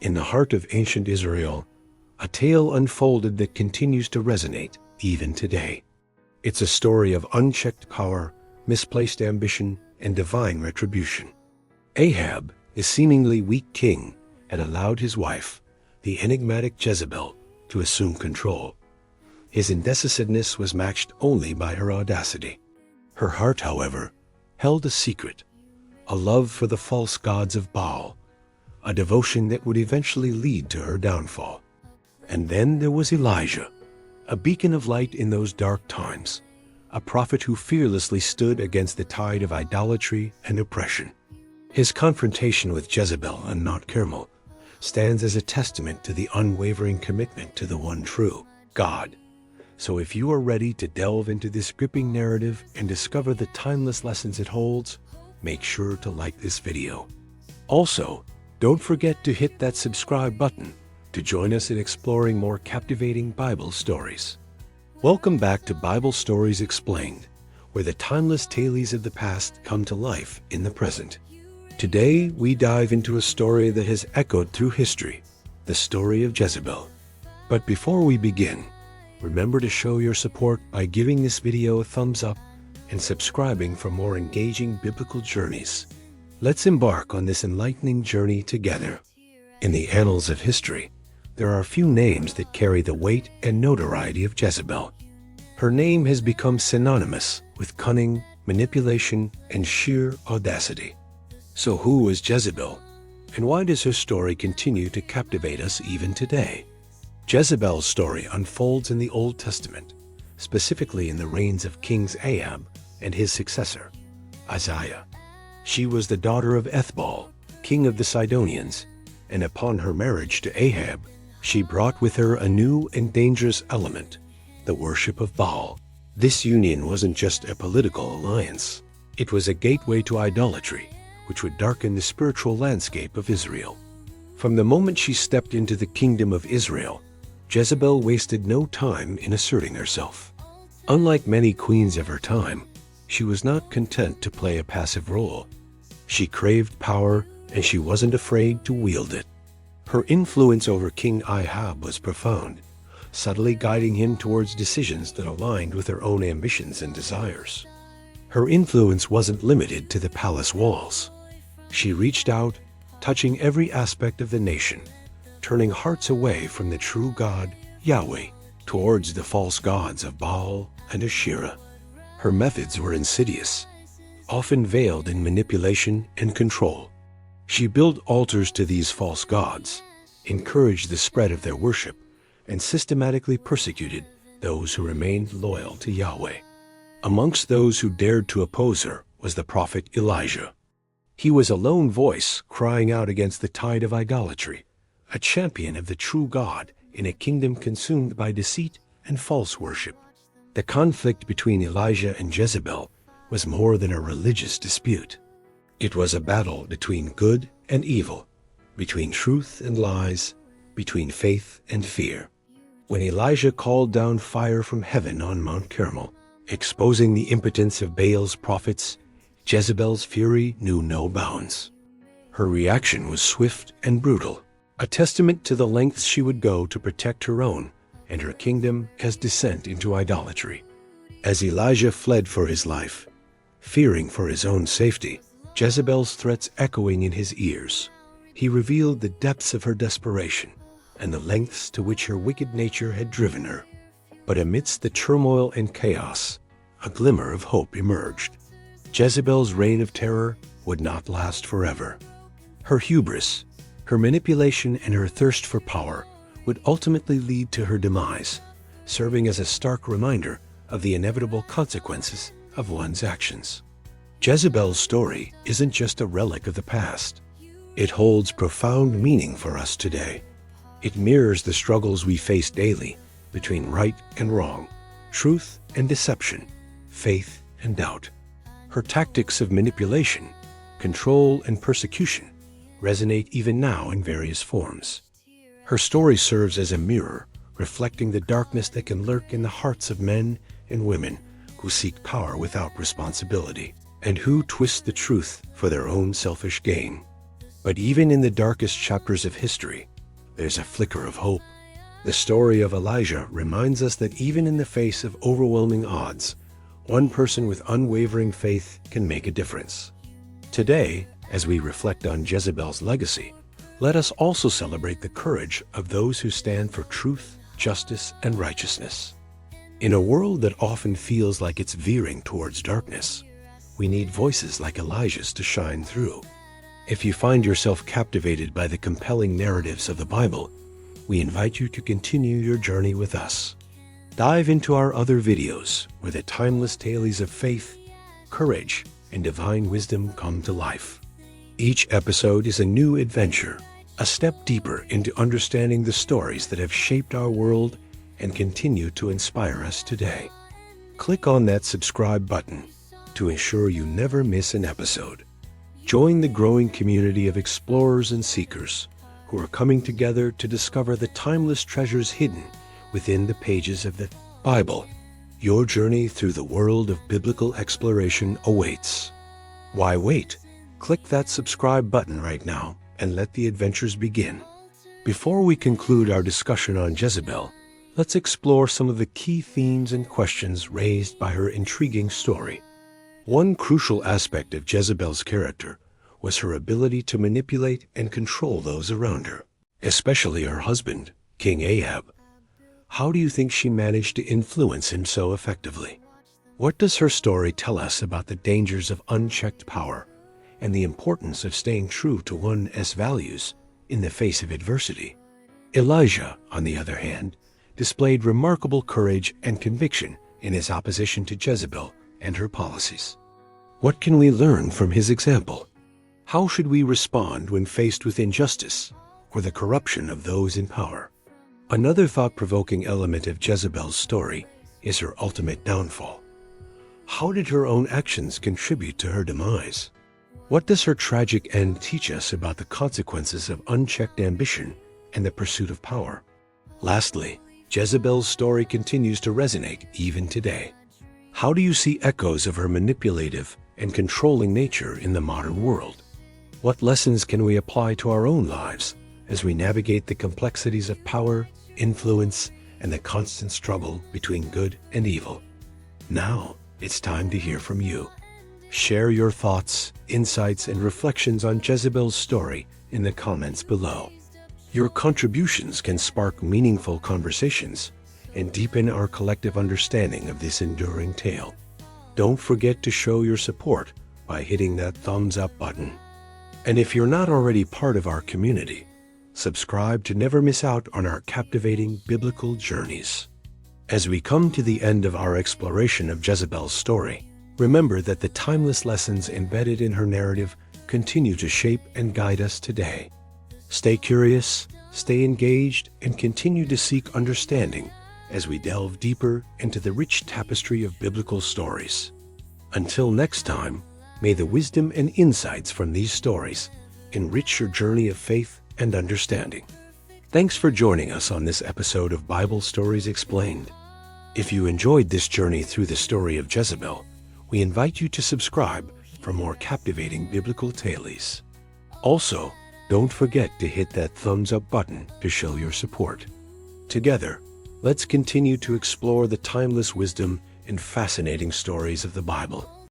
In the heart of ancient Israel, a tale unfolded that continues to resonate even today. It's a story of unchecked power, misplaced ambition, and divine retribution. Ahab, a seemingly weak king, had allowed his wife, the enigmatic Jezebel, to assume control. His indecisiveness was matched only by her audacity. Her heart, however, held a secret, a love for the false gods of Baal, a devotion that would eventually lead to her downfall. And then there was Elijah, a beacon of light in those dark times, a prophet who fearlessly stood against the tide of idolatry and oppression. His confrontation with Jezebel on Mount Carmel stands as a testament to the unwavering commitment to the one true God. So if you are ready to delve into this gripping narrative and discover the timeless lessons it holds, make sure to like this video. Also, don't forget to hit that subscribe button to join us in exploring more captivating Bible stories. Welcome back to Bible Stories Explained, where the timeless tales of the past come to life in the present. Today, we dive into a story that has echoed through history, the story of Jezebel. But before we begin, remember to show your support by giving this video a thumbs up and subscribing for more engaging biblical journeys. Let's embark on this enlightening journey together. In the annals of history, there are a few names that carry the weight and notoriety of Jezebel. Her name has become synonymous with cunning, manipulation, and sheer audacity. So who was Jezebel, and why does her story continue to captivate us even today? Jezebel's story unfolds in the Old Testament, specifically in the reigns of King Ahab and his successor, Isaiah. She was the daughter of Ethbaal, king of the Sidonians, and upon her marriage to Ahab, she brought with her a new and dangerous element, the worship of Baal. This union wasn't just a political alliance. It was a gateway to idolatry, which would darken the spiritual landscape of Israel. From the moment she stepped into the kingdom of Israel, Jezebel wasted no time in asserting herself. Unlike many queens of her time, she was not content to play a passive role. She craved power, and she wasn't afraid to wield it. Her influence over King Ahab was profound, subtly guiding him towards decisions that aligned with her own ambitions and desires. Her influence wasn't limited to the palace walls. She reached out, touching every aspect of the nation, turning hearts away from the true God, Yahweh, towards the false gods of Baal and Asherah. Her methods were insidious, often veiled in manipulation and control. She built altars to these false gods, encouraged the spread of their worship, and systematically persecuted those who remained loyal to Yahweh. Amongst those who dared to oppose her was the prophet Elijah. He was a lone voice crying out against the tide of idolatry, a champion of the true God in a kingdom consumed by deceit and false worship. The conflict between Elijah and Jezebel was more than a religious dispute. It was a battle between good and evil, between truth and lies, between faith and fear. When Elijah called down fire from heaven on Mount Carmel, exposing the impotence of Baal's prophets, Jezebel's fury knew no bounds. Her reaction was swift and brutal, a testament to the lengths she would go to protect her own and her kingdom as descent into idolatry. As Elijah fled for his life, fearing for his own safety, Jezebel's threats echoing in his ears, he revealed the depths of her desperation and the lengths to which her wicked nature had driven her. But amidst the turmoil and chaos, a glimmer of hope emerged. Jezebel's reign of terror would not last forever. Her hubris, her manipulation, and her thirst for power would ultimately lead to her demise, serving as a stark reminder of the inevitable consequences of one's actions. Jezebel's story isn't just a relic of the past. It holds profound meaning for us today. It mirrors the struggles we face daily between right and wrong, truth and deception, faith and doubt. Her tactics of manipulation, control, and persecution resonate even now in various forms. Her story serves as a mirror, reflecting the darkness that can lurk in the hearts of men and women who seek power without responsibility, and who twist the truth for their own selfish gain. But even in the darkest chapters of history, there's a flicker of hope. The story of Elijah reminds us that even in the face of overwhelming odds, one person with unwavering faith can make a difference. Today, as we reflect on Jezebel's legacy, let us also celebrate the courage of those who stand for truth, justice, and righteousness. In a world that often feels like it's veering towards darkness, we need voices like Elijah's to shine through. If you find yourself captivated by the compelling narratives of the Bible, we invite you to continue your journey with us. Dive into our other videos where the timeless tales of faith, courage, and divine wisdom come to life. Each episode is a new adventure, a step deeper into understanding the stories that have shaped our world and continue to inspire us today. Click on that subscribe button to ensure you never miss an episode. Join the growing community of explorers and seekers who are coming together to discover the timeless treasures hidden within the pages of the Bible. Your journey through the world of biblical exploration awaits. Why wait? Click that subscribe button right now and let the adventures begin. Before we conclude our discussion on Jezebel, let's explore some of the key themes and questions raised by her intriguing story. One crucial aspect of Jezebel's character was her ability to manipulate and control those around her, especially her husband, King Ahab. How do you think she managed to influence him so effectively? What does her story tell us about the dangers of unchecked power and the importance of staying true to one's values in the face of adversity? Elijah, on the other hand, displayed remarkable courage and conviction in his opposition to Jezebel and her policies. What can we learn from his example? How should we respond when faced with injustice or the corruption of those in power? Another thought-provoking element of Jezebel's story is her ultimate downfall. How did her own actions contribute to her demise? What does her tragic end teach us about the consequences of unchecked ambition and the pursuit of power? Lastly, Jezebel's story continues to resonate even today. How do you see echoes of her manipulative and controlling nature in the modern world? What lessons can we apply to our own lives as we navigate the complexities of power, influence, and the constant struggle between good and evil? Now, it's time to hear from you. Share your thoughts, insights, and reflections on Jezebel's story in the comments below. Your contributions can spark meaningful conversations and deepen our collective understanding of this enduring tale. Don't forget to show your support by hitting that thumbs up button. And if you're not already part of our community, subscribe to never miss out on our captivating biblical journeys. As we come to the end of our exploration of Jezebel's story, remember that the timeless lessons embedded in her narrative continue to shape and guide us today. Stay curious, stay engaged, and continue to seek understanding as we delve deeper into the rich tapestry of biblical stories. Until next time, may the wisdom and insights from these stories enrich your journey of faith and understanding. Thanks for joining us on this episode of Bible Stories Explained. If you enjoyed this journey through the story of Jezebel, we invite you to subscribe for more captivating biblical tales. Also, don't forget to hit that thumbs up button to show your support. Together, let's continue to explore the timeless wisdom and fascinating stories of the Bible.